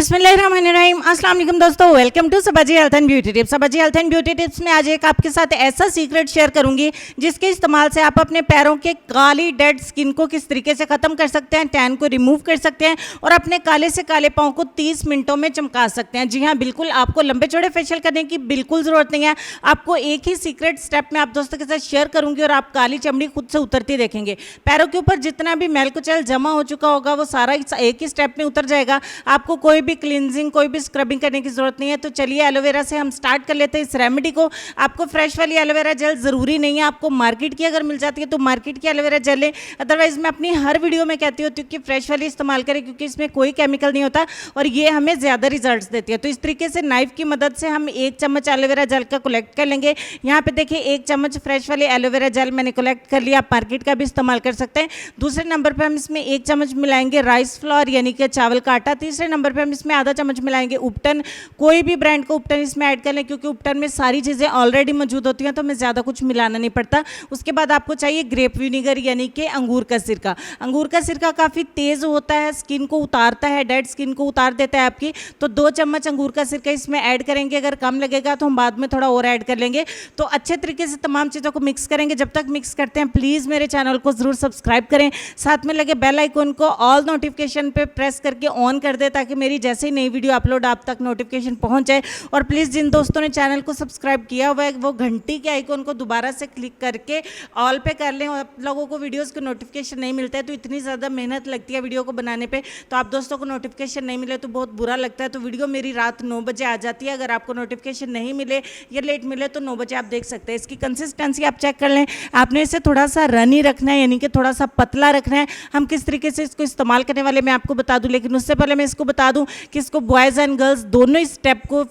बिस्मिल्लाहिर्रहमानिर्रहीम। अस्सलाम वालेकुम दोस्तों, welcome to Sabaji health and beauty tips. Sabaji health and beauty tips में आज एक आपके साथ ऐसा सीक्रेट शेयर करूंगी जिसके इस्तेमाल से आप अपने पैरों के काली डेड स्किन को किस तरीके से ख़त्म कर सकते हैं, टैन को रिमूव कर सकते हैं और अपने काले से काले पाँव को 30 मिनटों में चमका सकते हैं। जी हाँ, बिल्कुल आपको लंबे चौड़े फेशियल करने की बिल्कुल ज़रूरत नहीं है। आपको एक ही सीक्रेट स्टेप में आप दोस्तों के साथ शेयर करूँगी और आप काली चमड़ी खुद से उतरती देखेंगे। पैरों के ऊपर जितना भी मैल कुचैल जमा हो चुका होगा वो सारा एक ही स्टेप में उतर जाएगा। आपको कोई भी क्लींजिंग, कोई भी स्क्रबिंग करने की जरूरत नहीं है। तो चलिए एलोवेरा से हम स्टार्ट कर लेते हैं इस रेमेडी को। आपको फ्रेश वाली एलोवेरा जेल ज़रूरी नहीं है, आपको मार्केट की अगर मिल जाती है तो मार्केट की एलोवेरा जेल लें। अदरवाइज मैं अपनी हर वीडियो में कहती होती हूँ कि फ्रेश वाली इस्तेमाल करें क्योंकि इसमें कोई केमिकल नहीं होता और ये हमें ज़्यादा रिजल्ट्स देती है। तो इस तरीके से नाइफ की मदद से हम 1 चम्मच एलोवेरा जेल का कलेक्ट कर लेंगे। यहाँ पे देखिए 1 चम्मच फ्रेश वाली एलोवेरा जेल मैंने कलेक्ट कर लिया। आप मार्केट का भी इस्तेमाल कर सकते हैं। दूसरे नंबर पर हम इसमें 1 चम्मच मिलाएंगे राइस फ्लोर यानी कि चावल का आटा। तीसरे नंबर पर हम इसमें आधा चम्मच मिलाएंगे उपटन। कोई भी ब्रांड का उपटन इसमें ऐड कर लें क्योंकि उपटन में सारी चीज़ें ऑलरेडी मौजूद होती हैं तो हमें ज़्यादा कुछ मिलाना नहीं पड़ता। उसके बाद आपको चाहिए ग्रेप विनीगर यानी कि अंगूर का सिरका। अंगूर का सिरका काफ़ी तेज़ होता है, स्किन को उतारता है, डेड स्किन को उतार देता है आपकी। तो 2 चम्मच अंगूर का सिरका इसमें ऐड करेंगे। अगर कम लगेगा तो हम बाद में थोड़ा और ऐड कर लेंगे। तो अच्छे तरीके से तमाम चीज़ों को मिक्स करेंगे। जब तक मिक्स करते हैं प्लीज़ मेरे चैनल को ज़रूर सब्सक्राइब करें, साथ में लगे बेल आइकन को ऑल नोटिफिकेशन पे प्रेस करके ऑन कर दें ताकि मेरी जैसे ही नई वीडियो अपलोड आप तक नोटिफिकेशन पहुंच जाए। और प्लीज़ जिन दोस्तों ने चैनल को सब्सक्राइब किया हुआ है वो घंटी के आइकन को दोबारा से क्लिक करके ऑल पे कर लें। आप लोगों को वीडियोस के नोटिफिकेशन नहीं मिलता है तो इतनी ज़्यादा मेहनत लगती है वीडियो को बनाने पे, तो आप दोस्तों को नोटिफिकेशन नहीं मिले तो बहुत बुरा लगता है। तो वीडियो मेरी रात 9 बजे आ जाती है। अगर आपको नोटिफिकेशन नहीं मिले या लेट मिले तो 9 बजे आप देख सकते हैं। इसकी कंसिस्टेंसी आप चेक कर लें। आपने इसे थोड़ा सा रनी रखना है यानी कि थोड़ा सा पतला रखना है। हम किस तरीके से इसको इस्तेमाल करने वाले मैं आपको बता दूं, लेकिन उससे पहले मैं इसको बता दूं कि इसको बॉयज़ एंड गर्ल्स दोनों इस स्टेप को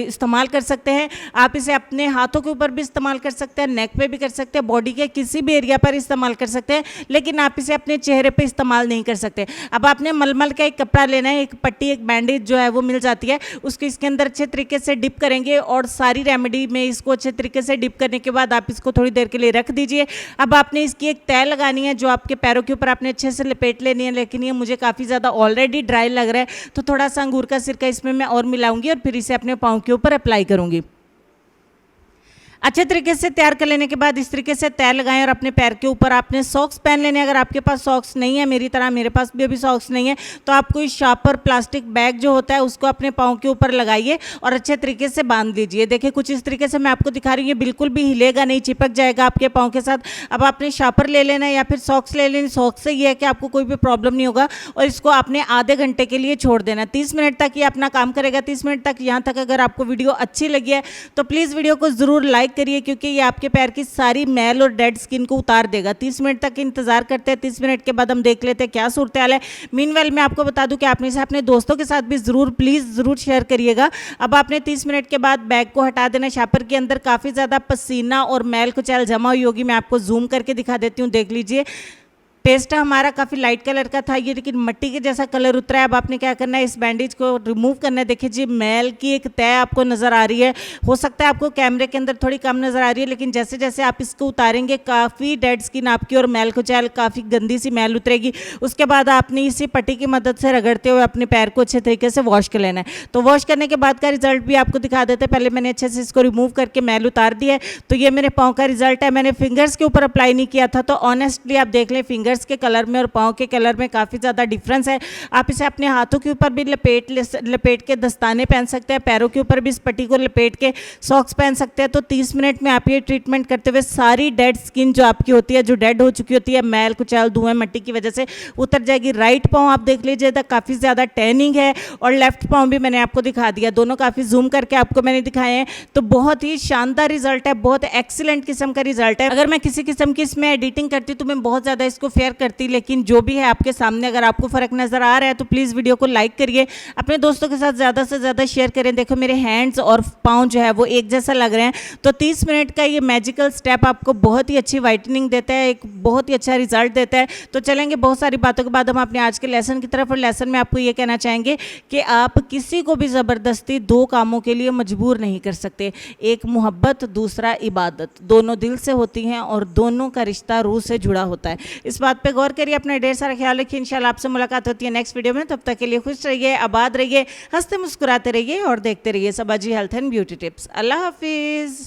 इस्तेमाल कर सकते हैं। आप इसे अपने हाथों के ऊपर भी इस्तेमाल कर सकते हैं, नेक पे भी कर सकते हैं, बॉडी के किसी भी एरिया पर इस्तेमाल कर सकते हैं, लेकिन आप इसे अपने चेहरे पे इस्तेमाल नहीं कर सकते। अब आपने मलमल का एक कपड़ा लेना है, एक पट्टी, एक बैंडेज जो है वो मिल जाती है, उसको इसके अंदर अच्छे तरीके से डिप करेंगे और सारी रेमेडी में इसको अच्छे तरीके से डिप करने के बाद आप इसको थोड़ी देर के लिए रख दीजिए। अब आपने इसकी एक तय लगानी है जो आपके पैरों के ऊपर आपने अच्छे से लपेट लेनी है, लेकिन ये मुझे काफ़ी ज़्यादा ऑलरेडी ड्राई लग रहा है तो थोड़ा सा अंगूर का सिरका इसमें मैं और मिलाऊंगी और फिर इसे अपने पाँव के ऊपर अप्लाई करूंगी। अच्छे तरीके से तैयार कर लेने के बाद इस तरीके से तय लगाएं और अपने पैर के ऊपर आपने सॉक्स पहन लेने। अगर आपके पास सॉक्स नहीं है, मेरी तरह मेरे पास भी अभी सॉक्स नहीं है, तो आप कोई शार्पर प्लास्टिक बैग जो होता है उसको अपने पाँव के ऊपर लगाइए और अच्छे तरीके से बांध लीजिए। देखिए कुछ इस तरीके से मैं आपको दिखा रही हूँ, ये बिल्कुल भी हिलेगा नहीं, चिपक जाएगा आपके पाँव के साथ। अब आपने शार्पर ले लेना है या फिर सॉक्स ले लेनी। सॉक्स से ये है कि आपको कोई भी प्रॉब्लम नहीं होगा और इसको आपने आधे घंटे के लिए छोड़ देना। 30 मिनट तक ये अपना काम करेगा। 30 मिनट तक यहाँ तक अगर आपको वीडियो अच्छी लगी है तो प्लीज़ वीडियो को ज़रूर लाइक करिए क्योंकि ये आपके पैर की सारी मैल और डेड स्किन को उतार देगा। 30 मिनट तक इंतजार करते हैं। 30 मिनट के बाद हम देख लेते हैं क्या सूरत हाल है। मीनवाइल मैं आपको बता दूं कि आपने इसे अपने दोस्तों के साथ भी ज़रूर प्लीज़ ज़रूर शेयर करिएगा। अब आपने 30 मिनट के बाद बैग को हटा देना। शापर के अंदर काफ़ी ज़्यादा पसीना और मैल कुचैल जमा हुई होगी। मैं आपको जूम करके दिखा देती हूँ, देख लीजिए। पेस्ट हमारा काफ़ी लाइट कलर का था ये, लेकिन मिट्टी के जैसा कलर उतरा है। अब आपने क्या करना है, इस बैंडेज को रिमूव करना है। देखिए जी, मैल की एक तय आपको नज़र आ रही है। हो सकता है आपको कैमरे के अंदर थोड़ी कम नज़र आ रही है, लेकिन जैसे जैसे आप इसको उतारेंगे काफ़ी डेड स्किन आपकी और मैल कुचैल काफ़ी गंदी सी मैल उतरेगी। उसके बाद आपने इसी पट्टी की मदद से रगड़ते हुए अपने पैर को अच्छे तरीके से वॉश कर लेना है। तो वॉश करने के बाद का रिजल्ट भी आपको दिखा देते हैं। पहले मैंने अच्छे से इसको रिमूव करके मैल उतार दिया है। तो ये मेरे पाँव का रिजल्ट है। मैंने फिंगर्स के ऊपर अप्लाई नहीं किया था, तो ऑनेस्टली आप देख लें फिंगर्स के कलर में और पाँव के कलर में काफ़ी ज़्यादा डिफरेंस है। आप इसे अपने हाथों के ऊपर भी लपेट के दस्ताने पहन सकते हैं, पैरों के ऊपर भी इस पट्टी को लपेट के सॉक्स पहन सकते हैं। तो 30 मिनट में आप ये ट्रीटमेंट करते हुए सारी डेड स्किन जो आपकी होती है, जो डेड हो चुकी होती है, मैल कुचैल धुएं मिट्टी की वजह से उतर जाएगी। राइट पाँव आप देख लीजिए तो काफ़ी ज़्यादा टैनिंग है और लेफ्ट पाँव भी मैंने आपको दिखा दिया। दोनों काफ़ी जूम करके आपको मैंने दिखाए हैं। तो बहुत ही शानदार रिजल्ट है, बहुत एक्सीलेंट किस्म का रिजल्ट है। अगर मैं किसी किस्म की इसमें एडिटिंग करती तो मैं बहुत ज़्यादा इसको फेयर करती, लेकिन जो भी है आपके सामने। अगर आपको फ़र्क नज़र आ रहा है तो प्लीज़ वीडियो को लाइक करिए, अपने दोस्तों के साथ ज़्यादा से ज़्यादा शेयर करें। देखो मेरे हैंड्स और पाँव जो है वो एक जैसा लग रहे हैं। तो 30 मिनट का ये मैजिकल स्टेप आपको बहुत ही अच्छी वाइटनिंग देता है, एक बहुत ही अच्छा रिजल्ट देता है। तो चलेंगे बहुत सारी बातों के बाद हम अपने आज के लेसन की तरफ। और लेसन में आपको ये कहना चाहेंगे कि आप किसी को भी ज़बरदस्ती 2 कामों के लिए मजबूर नहीं कर सकते। एक मोहब्बत, दूसरा इबादत। दोनों दिल से होती हैं और दोनों का रिश्ता रूह से जुड़ा होता है। इस बात बात पे गौर करिए, अपना ढेर सारा ख्याल रखिए। इंशाल्लाह आपसे मुलाकात होती है नेक्स्ट वीडियो में। तब तक के लिए खुश रहिए, आबाद रहिए, हंसते मुस्कुराते रहिए और देखते रहिए सबाजी हेल्थ एंड ब्यूटी टिप्स। अल्लाह हाफिज़।